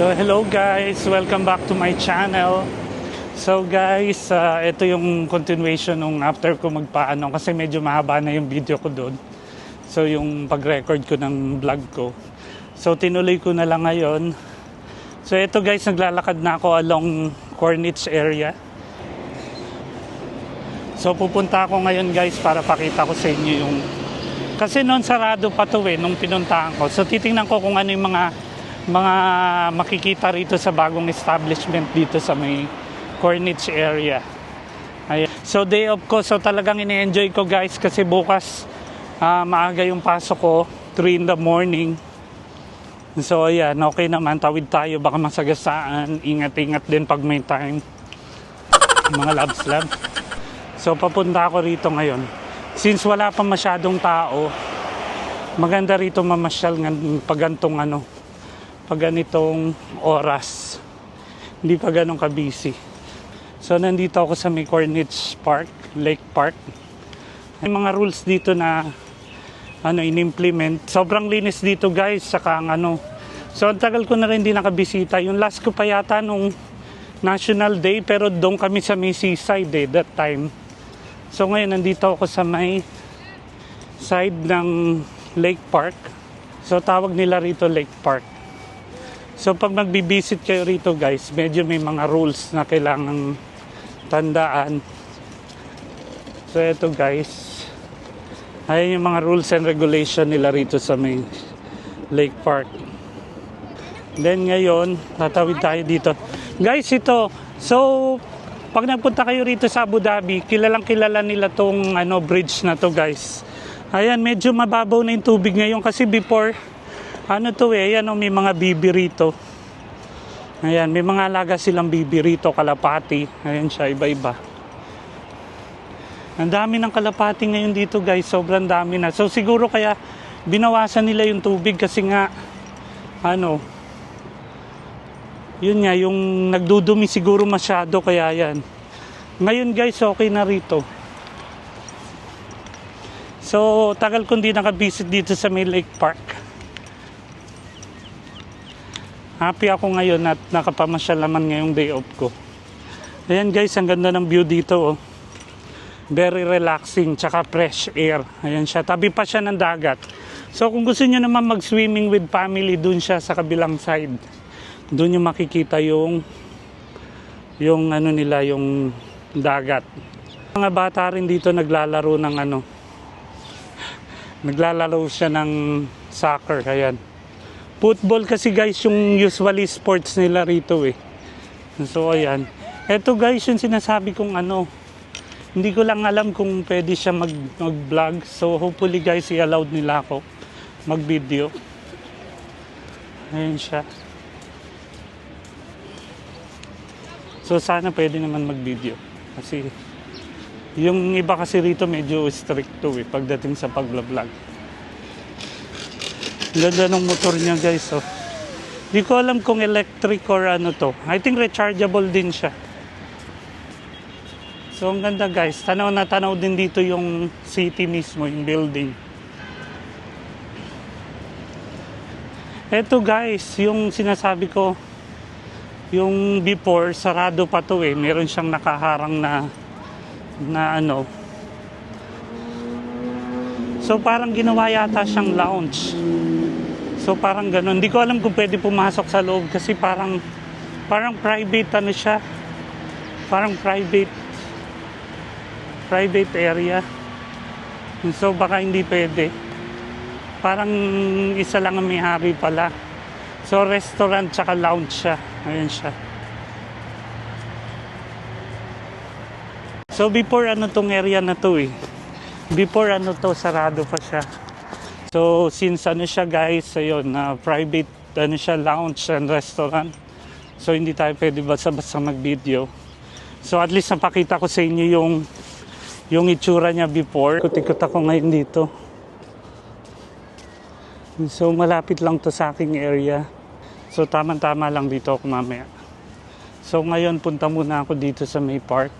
So hello guys, welcome back to my channel. So guys, ito yung continuation nung after ko magpaano kasi medyo mahaba na yung video ko doon. So yung pag-record ko ng vlog ko. So tinuloy ko na lang ngayon. So ito guys, naglalakad na ako along Corniche area. So pupunta ako ngayon guys para pakita ko sa inyo yung... Kasi noon sarado pa to nung pinuntahan ko. So titingnan ko kung ano yung mga makikita rito sa bagong establishment dito sa may Corniche area. Ayan. So day off ko, so talagang ini-enjoy ko guys kasi bukas maaga yung pasok ko, 3 in the morning. So ayan, okay naman, tawid tayo, baka masagasaan, ingat-ingat din pag may time. Mga labs. So papunta ako rito ngayon. Since wala pa masyadong tao, maganda rito mamasyal pag ganitong oras. Hindi pa ganun ka-busy. So nandito ako sa may Corniche Park, Lake Park. May mga rules dito na in-implement. Sobrang linis dito guys, saka So ang tagal ko na rin hindi nakabisita. Yung last ko pa yata nung National Day, pero doon kami sa may seaside that time. So ngayon nandito ako sa may side ng Lake Park. So tawag nila rito Lake Park. So pag magbibisit kayo rito guys, medyo may mga rules na kailangang tandaan. So eto guys, ayan yung mga rules and regulation nila rito sa may Lake Park. Then ngayon, tatawid tayo dito. Guys, ito, so pag nagpunta kayo rito sa Abu Dhabi, kilalang kilala nila tong bridge na to guys. Ayan, medyo mababaw na yung tubig ngayon kasi before ayan may mga bibi rito. Ayan, may mga alaga silang bibi rito, kalapati. Ayan siya, iba-iba. Ang dami ng kalapati ngayon dito guys, sobrang dami na. So siguro kaya binawasan nila yung tubig kasi nga, yun nga, yung nagdudumi siguro masyado kaya yan. Ngayon guys, okay na rito. So tagal kong di nakabisit dito sa may Lake Park. Happy ako ngayon at nakapamasyal naman ngayong day off ko. Ayan guys, ang ganda ng view dito. Oh. Very relaxing, tsaka fresh air. Ayan siya, tabi pa siya ng dagat. So kung gusto niyo naman mag-swimming with family, dun siya sa kabilang side. Dun yung makikita yung yung dagat. Mga bata rin dito naglalaro ng naglalaro siya ng soccer. Ayan. Football kasi guys yung usually sports nila rito So ayan. Eto guys yung sinasabi kong hindi ko lang alam kung pwede siya mag-vlog. So hopefully guys i-allowed nila ako mag-video. Ayan siya. So sana pwede naman mag-video. Kasi yung iba kasi rito medyo stricto pagdating sa pag-vlog. Ganda ng motor niya guys. Di ko alam kung electric or to. I think rechargeable din siya. So ang ganda guys. Tanaw na tanaw din dito yung city mismo, yung building. Eto guys, yung sinasabi ko, yung before, sarado pa to Meron siyang nakaharang na So parang ginawa yata siyang lounge. So parang ganun. Hindi ko alam kung pwede pumasok sa loob kasi parang private siya. Parang private area. So baka hindi pwede. Parang isa lang ang may-hari pala. So restaurant tsaka lounge siya. Ayan siya. So before tong area na to Before sarado pa siya. So since siya guys, ayun, private siya, lounge and restaurant. So hindi tayo pwede basta-basta mag-video. So at least napakita ko sa inyo yung itsura niya before. Ikot ako ngayon dito. So malapit lang to sa aking area. So tama-tama lang dito ako mamaya. So ngayon punta muna ako dito sa may park.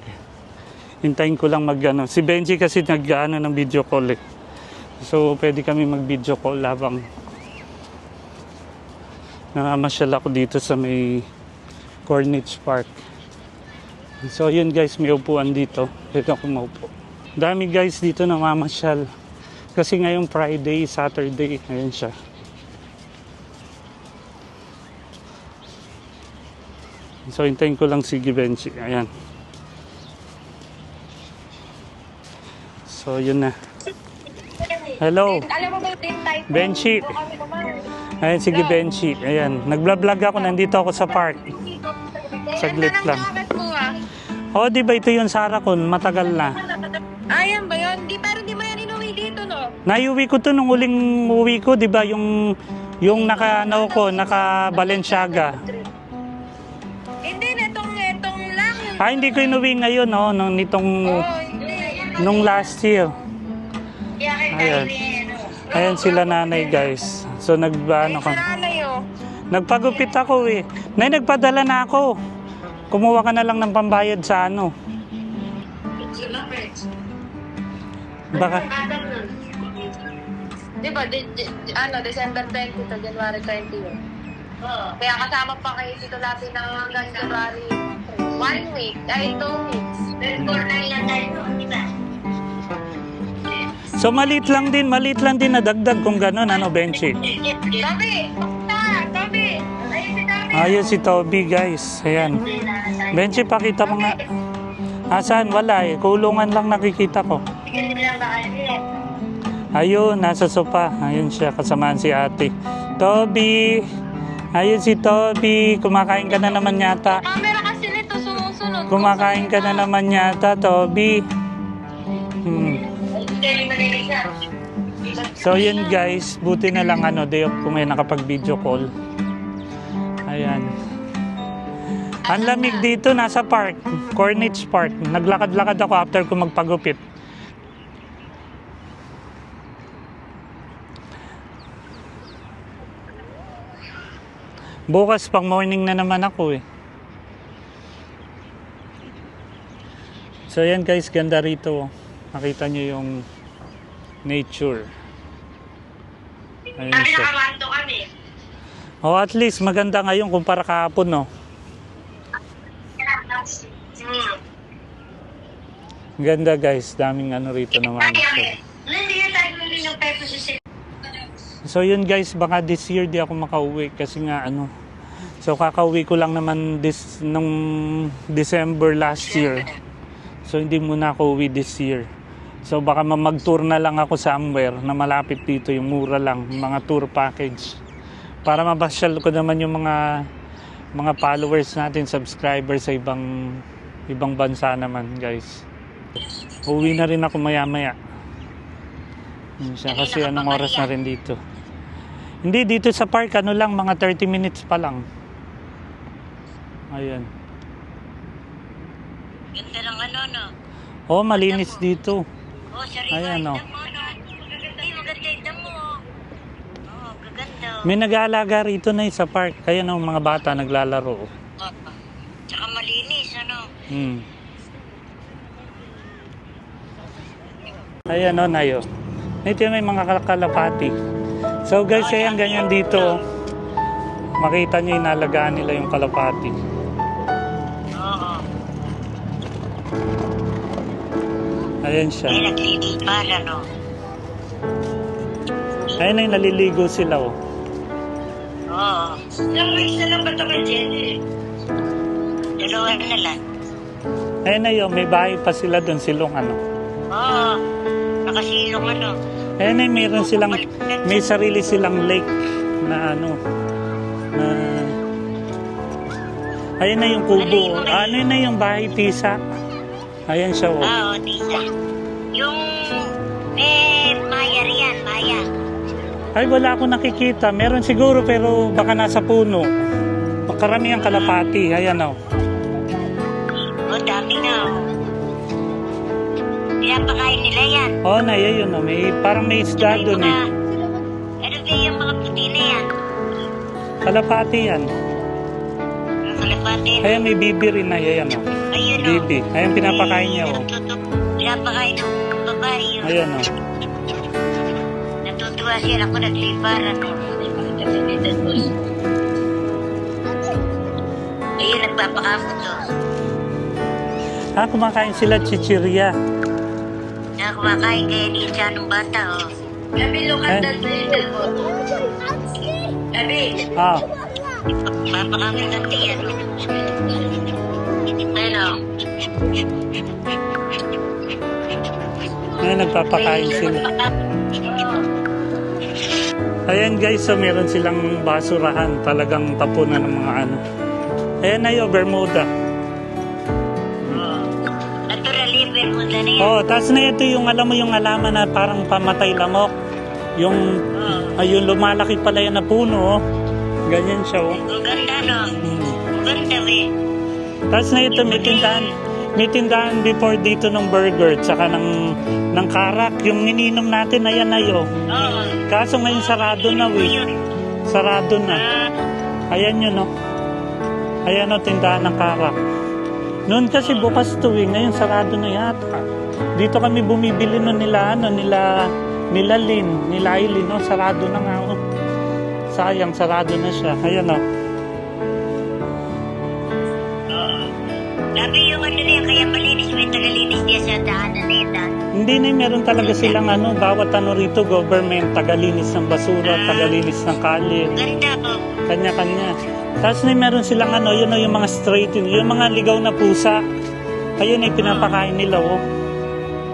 Hintayin ko lang si Benji kasi ng video call So pwede kami mag video call labang Namamasyal ako dito sa may Corniche Park. So yun guys, may upuan dito. Dito ako maupo. Dami guys dito namamasyal. Kasi ngayong Friday, Saturday, ayun siya. So hintayin ko lang si Givenchy. Ayan. So yun na. Hello. Alam mo ba yung type? Benchy. Ayan si Givenchy. Ayan. Nagblog ako. Nandito ako sa park. Saglit lang. Oh, di ba ito yung Saracon? Matagal na. Ayan ba yun? Pero di mo yan inuwi dito, no? Naiuwi ko to nung uling uwi ko, di ba? Yung naka Balenciaga. Hindi, netong lang. Hindi ko inuwi ngayon, no? Nung last year. Ayan. Ayan sila nanay, guys. So, nagpaano ka? Nagpagupit ako, eh. Nay, nagpadala na ako. Kumuha ka na lang ng pambayad sa ano. Baka. Diba, December 20 to January 21. Kaya kasama pa kayo dito natin ng hanggang January 1 week, 2 weeks. So maliit lang din na dagdag kung gano'n, ano, Benchy? Toby! Ayun si Toby, guys. Ayan. Benchy, pakita mo nga. Saan? Wala eh. Kulungan lang nakikita ko. Ayun, nasa sopa. Ayun siya, kasamaan si ate. Toby! Ayun si Toby. Kumakain ka na naman yata. Camera kasi nito, sumusunod. Kumakain ka na naman yata, Toby. So yun guys, buti na lang day off ko ngayon nakapag-video call. Ayan. Ang lamig dito, nasa park, Corniche Park. Naglakad-lakad ako after ko magpagupit. Bukas pang morning na naman ako eh. So yan guys, ganda rito. Nakita nyo yung nature. Ayun siya. Oh, at least maganda ngayon kumpara kahapon, no? Ganda guys, daming rito naman. So yun guys, baka this year di ako makauwi kasi nga so kakauwi ko lang naman nung December last year. So hindi muna ako uwi this year. So baka mag-tour na lang ako somewhere na malapit dito, yung mura lang, mga tour package. Para mabasyal ko naman yung mga followers natin, subscribers sa ibang bansa naman, guys. Uwi na rin ako maya-maya. Kasi anong oras na rin dito. Hindi, dito sa park, lang, mga 30 minutes pa lang. Ayan. Ganda lang no? Oh, malinis dito. Oh, sorry. Ayan, no. Ay, maganda mo. Oh, gaganda. May nag-aalaga rito na sa park. Kaya mga bata naglalaro. Tsaka malinis, Ayan, Nayo. Ito may mga kalapati. So guys, ayan ganyan dito. Makita nyo, inalagaan nila yung kalapati. Ayan siya. Ay, naglilipara, no? Ayan ay naliligo sila, oh. Oo. Ilang weeks na lang ba ito kay Jenny? Dalawa na lang. Ayan na yun, may bahay pa sila doon, silong Oo. Nakasilong Ayan ay mayroon silang, may sarili silang lake na ayan na yung kubo. Ano na yung bahay tisa? Ayan siya, oh. Oo, tisa. Yung, Maya riyan, Maya. Ay, wala akong nakikita. Meron siguro pero baka nasa puno. Karamihan kalapati. Ayan, oh. Oh, dami na, Pinapakain nila yan. Oh, yun, oh. Parang may isda doon, eh. Ano ba yung mga puti na yan? Kalapati yan. Kalapati. Ayan, may bibi rin na. Ayan, oh. Ayun, bibi. Ayan, pinapakain niya, oh. Pinapakain ng babae, Ayan, oh. Natutuwa siya. Ako nagliparan, Ayun, nagpapakamot to. Kumakain sila chichirya. Kumakain kaya ni siya nung bata, oh. Gabi, look at that little boat. Gabi. Papakamot ang tiyan, oh. Ano? Ngayon, nagpapakain sila. Ayan guys, so meron silang basurahan. Talagang tapunan ng mga ano. Ayan na yun, Bermuda. Naturally, Bermuda na yan. Oh, tapos na ito yung, alam mo yung alaman na parang pamatay lamok. Yung, ayun, lumalaki pala yan na puno, oh. Ganyan siya, oh. Ang ganda, no? Ang ganda, eh. Tapos na ito, may tindahan before dito ng burger, tsaka ng karak. Yung ininom natin, ayan na yun. Oo. Kaso ngayon sarado na, we. Sarado na. Ayan yun, no? Ayan, no, tindahan ng karak. Noon kasi bukas to, eh. Ngayon sarado na yata. Dito kami bumibili no nila, ano, nila Aileen, no? Sarado na nga, oh. Sayang, sarado na siya. Ayan, no? Sabi yung ano na yan, kaya malinis, may tagalinis niya sa daanan na yan. Hindi na, meron talaga silang ano, bawat ano rito, government, tagalinis ng basura, tagalinis ng kalye, Ganda, oh. kanya-kanya. Tapos na meron silang ano, yun o, yung mga straight, yung mga ligaw na pusa. Ayun ay pinapakain nila, oh.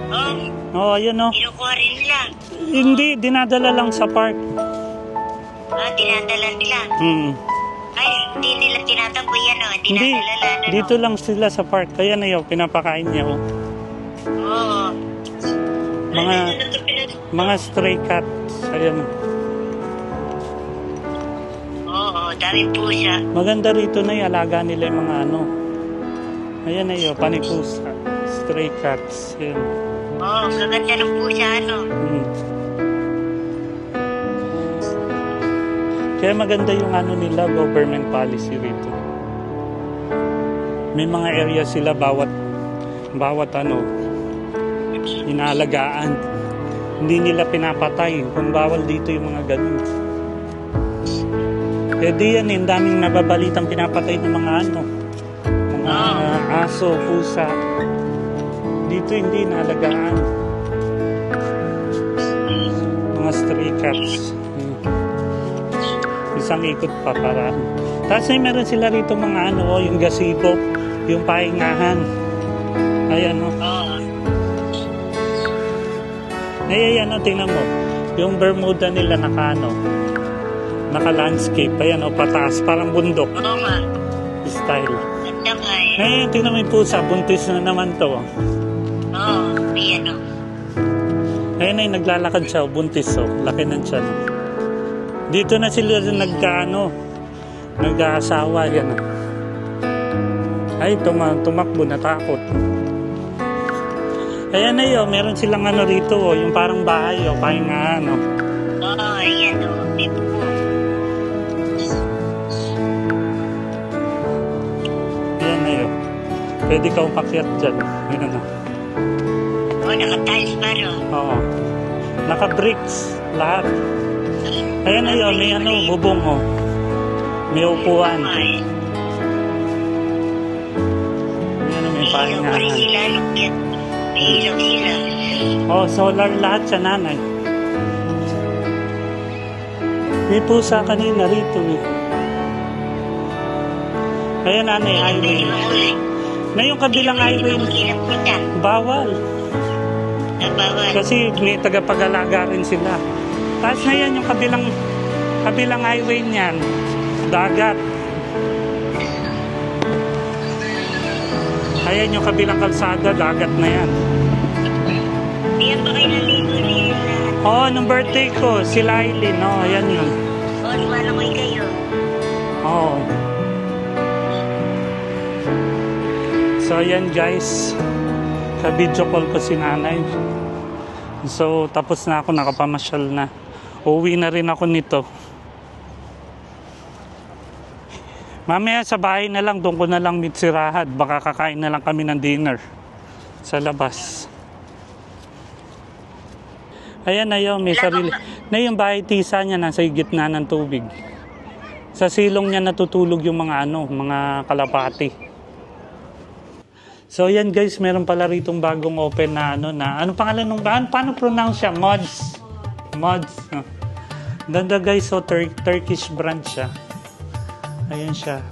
Oh, Oh, ayun, oh. kinukuha rin nila. Hindi, dinadala lang sa park. Dinadala nila. Ay, hindi nila tinatampo yan, oh. Hindi, Dinadala na, no? dito lang sila sa park. Ayan na yun, pinapakain niya, oh. Oo. Mga stray cats. Ayan. Oo, daming pusa. Maganda rito na yung alaga nila yung mga ano. Ayan na yun, panipusa. Stray cats. Ayan. Oo, gaganda ng pusa, ano. Kaya maganda yung ano nila, government policy rito. May mga area sila bawat ano, inaalagaan. Hindi nila pinapatay. Kung bawal dito yung mga ganun. Eh di yan, ang daming nababalitang pinapatay ng mga ano, mga aso, pusa. Dito hindi inaalagaan. Mga stray cats. Isang ikot pa para. Tapos ay meron sila rito mga ano, oh, yung gazebo, yung pahingahan. Ayan, oh. Ay, ayan, oh, tingnan mo. Yung Bermuda nila naka-landscape. Ayan, oh, pataas, parang bundok. Oo nga. Style. Ganda nga, eh. Ngayon, tingnan mo yung pusa, buntis na naman to. Oo, may ano. Ayun ay naglalakad siya, buntis, oh. Laki ng tiyan. Dito na sila nag-aasawa, yan. Ay, tumakbo, natakot. Ayan na yun, meron silang ano rito, oh, yung parang bahay, oh, pahingahan, oh. Oo, ayan, oh. May buko. Ayan na yun. Pwede ka umakyat dyan. Ayan na. Oo, naka-tiles pa, no? Oo. Naka-bricks, lahat. Ayan na yun, may ano, bubong, oh. May upuan. Ay, Ayan na, may may ilaw pa rin pahingahan. sila, no? May ilaw sila. Oh, solar lahat sa nanay. May pusa kanina rito, eh. Ayan, nanay, highway. Na yung kabilang highway, bawal. Bawal. Kasi may tagapag-alaga rin sila. Tapos na yan, yung kabilang highway niyan, dagat. Ayan yung kabilang kalsada, dagat na yan. Diyan ba kayo naligo nila? Oh, nung birthday ko, sila Aileen, oh, ayan yun. O, lumalangoy kayo. Oh. So, ayan guys. Ka-video call ko si nanay. So, tapos na ako, nakapamasyal na. Uwi na rin ako nito. Mamaya sa bahay na lang, doon ko na lang meet si Rahad. Baka kakain na lang kami ng dinner sa labas. Ayan na yun, may sarili. Na yung bahay tisa niya nasa gitna ng tubig. Sa silong niya natutulog yung mga kalapati. So yan guys, meron pala ritong bagong open na ano pangalan nung bahan? Paano pronounce siya? Mods. Oh. Ganda guys, so Turkish brand siya. Ayan siya.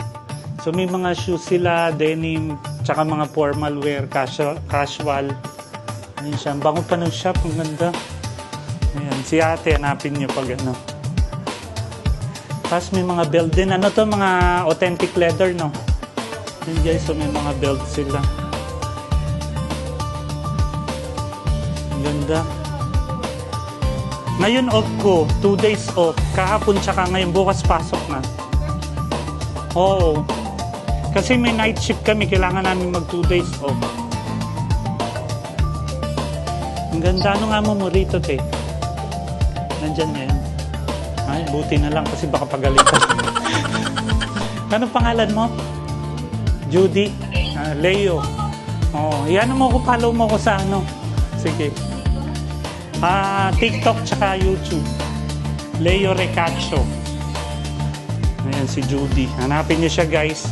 So may mga shoes sila, denim, tsaka mga formal wear, casual. Ayan siya. Ang bango pa ng shop, ang ganda. Ayan, si ate, hanapin niyo pag ano. Tapos may mga belt din. Ano to? Mga authentic leather, no? Ayan guys, so may mga belt sila. Ang ganda. Ngayon off ko, 2 days off. Kahapon tsaka ngayon, bukas pasok na. Oo. Kasi may night shift kami, kailangan namin mag 2 days off. Ang ganda. Ano nga mo rito, te? Nandyan ngayon. Ay, buti na lang kasi baka pagalitan. Ano pangalan mo? Judy? Leo. Oh, yan mo ko, follow mo ko sa ano. Sige. TikTok tsaka YouTube. Leo Recaccio. Ayan si Judy. Hanapin niyo siya guys.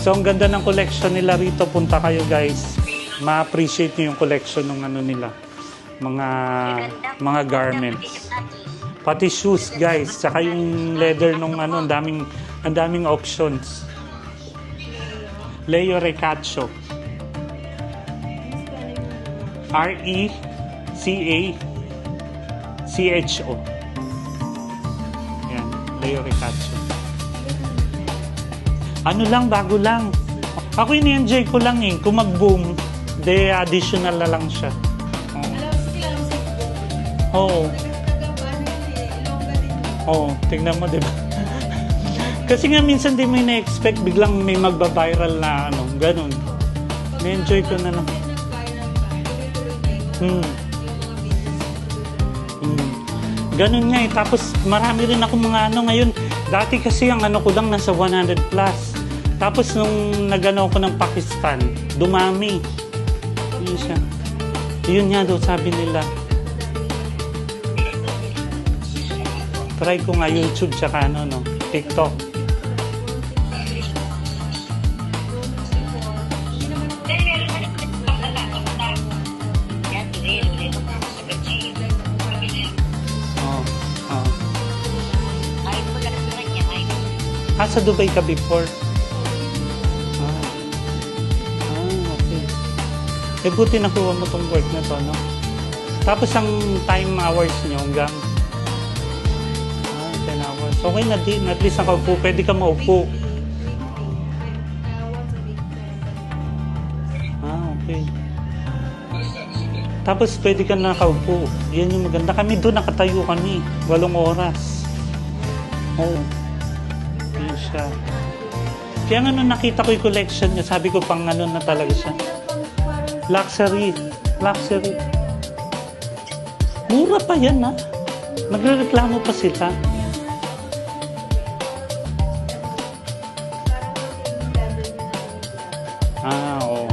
So ang ganda ng collection nila rito. Punta kayo guys. Ma-appreciate niyo yung collection ng ano nila. Mga garments. Pati shoes guys. Tsaka yung leather nung ang daming options. Leo Recaccio. RECACHO. Yan, Leo Recaccio. Ano lang, bago lang. Ako ini-enjoy ko lang eh. Kung mag-boom, additional na lang siya. Oo. Oo, tingnan mo, diba? Kasi nga minsan di mo na-expect, biglang may magba-viral na ganun. Na-enjoy ko na lang. Ganun nga eh. Tapos marami rin ako mga ngayon. Dati kasi ang ko lang nasa 100 plus. Tapos nung nagano ko ng Pakistan, dumami. Yun siya. Yun nga daw sabi nila. Try ko nga YouTube tsaka TikTok. Sa Dubai ka before? Okay. Buti nakuha mo tong work na to, no? Tapos ang time hours nyo hanggang 10 hours. Okay na din. At least nakaupo. Pwede ka maupo. Okay. Tapos pwede ka nakaupo. Yan yung maganda. Kami doon nakatayo kami. 8 oras. Siya. Kaya nakita ko yung collection niya, sabi ko pang na talaga siya. Luxury. Mura pa yan ha. Nagrereklamo pa sila. Oo.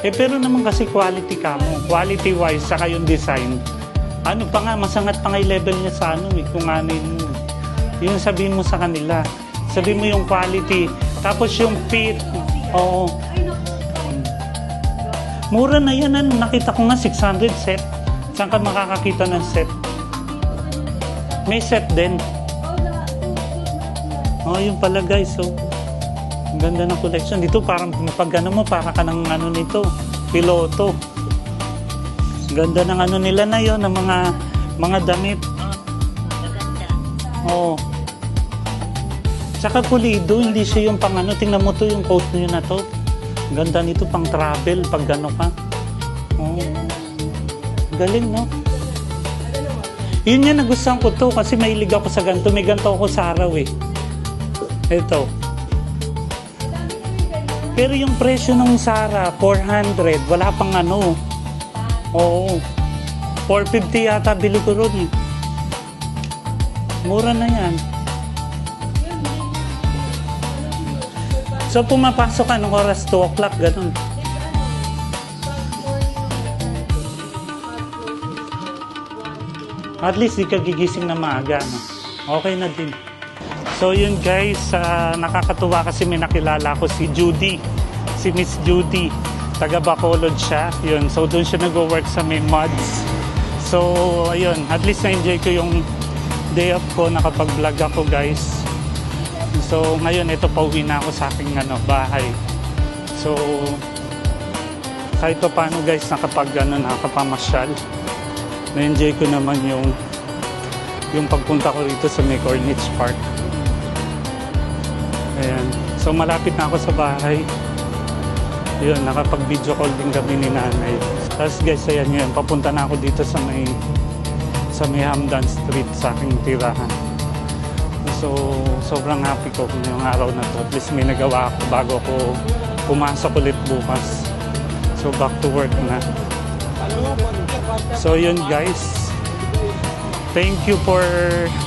Pero naman kasi quality ka mo. Quality wise, saka yung design. Pa nga, masangat pa nga yung level niya sa kung anin mo. Yung sabihin mo sa kanila. Sabihin mo yung quality. Tapos yung fit. Oo. Mura na yan. Nakita ko nga 600 set. Saan ka makakakita ng set? May set din. Yun pala guys. Ang ganda ng collection. Dito parang pag mo, para ka ng nito. Piloto. Ang ganda ng nila na yun. Ng mga damit. Oo. Tsaka pulido, hindi siya yung pang tingnan mo to, yung coat nyo na to. Ganda nito, pang travel, pag ka. Galing, no? Yun nga, nagustuhan ko to, kasi mahilig ako sa ganito. May ganito ako sa araw, eh. Ito. Pero yung presyo ng Zara, 400, wala pang Oo. 450 yata, bili ko ron, eh. Mura na yan. So, pumapasok ka nung oras 2 o'clock, ganun. At least, di ka gigising na maaga, no? Okay na din. So yun guys, nakakatuwa kasi may nakilala ko si Judy, si Miss Judy, taga Bacolod siya. Yun, so doon siya nag-work sa may mods. So ayun, at least na-enjoy ko yung day off ko, nakapag-vlog ako guys. So ngayon ito, pauwi na ako sa aking bahay. So kahit pa paano guys, nakapamasyal. Na-enjoy ko naman yung pagpunta ko rito sa may Corniche Park. Ayan. So malapit na ako sa bahay. Yun, nakapag-video call din kami ni nanay. Tapos guys, ayan yun, papunta na ako dito sa may Hamdan Street sa aking tirahan. So sobrang happy ko ngayong araw na to. At least may nagawa ako bago ko pumasok ulit bukas. So back to work na. So yun guys, thank you for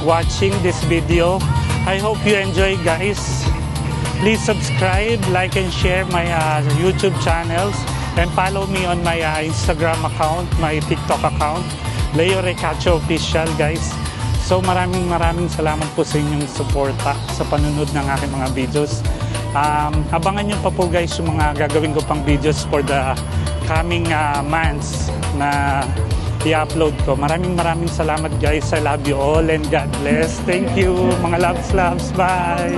watching this video. I hope you enjoy guys. Please subscribe, like and share my YouTube channels, and follow me on my Instagram account, my TikTok account, Leo Recacho Official guys. So maraming salamat po sa inyong suporta sa panunod ng aking mga videos. Abangan nyo pa po guys yung mga gagawin ko pang videos for the coming months na i-upload ko. Maraming salamat guys. I love you all and God bless. Thank you mga loves. Bye!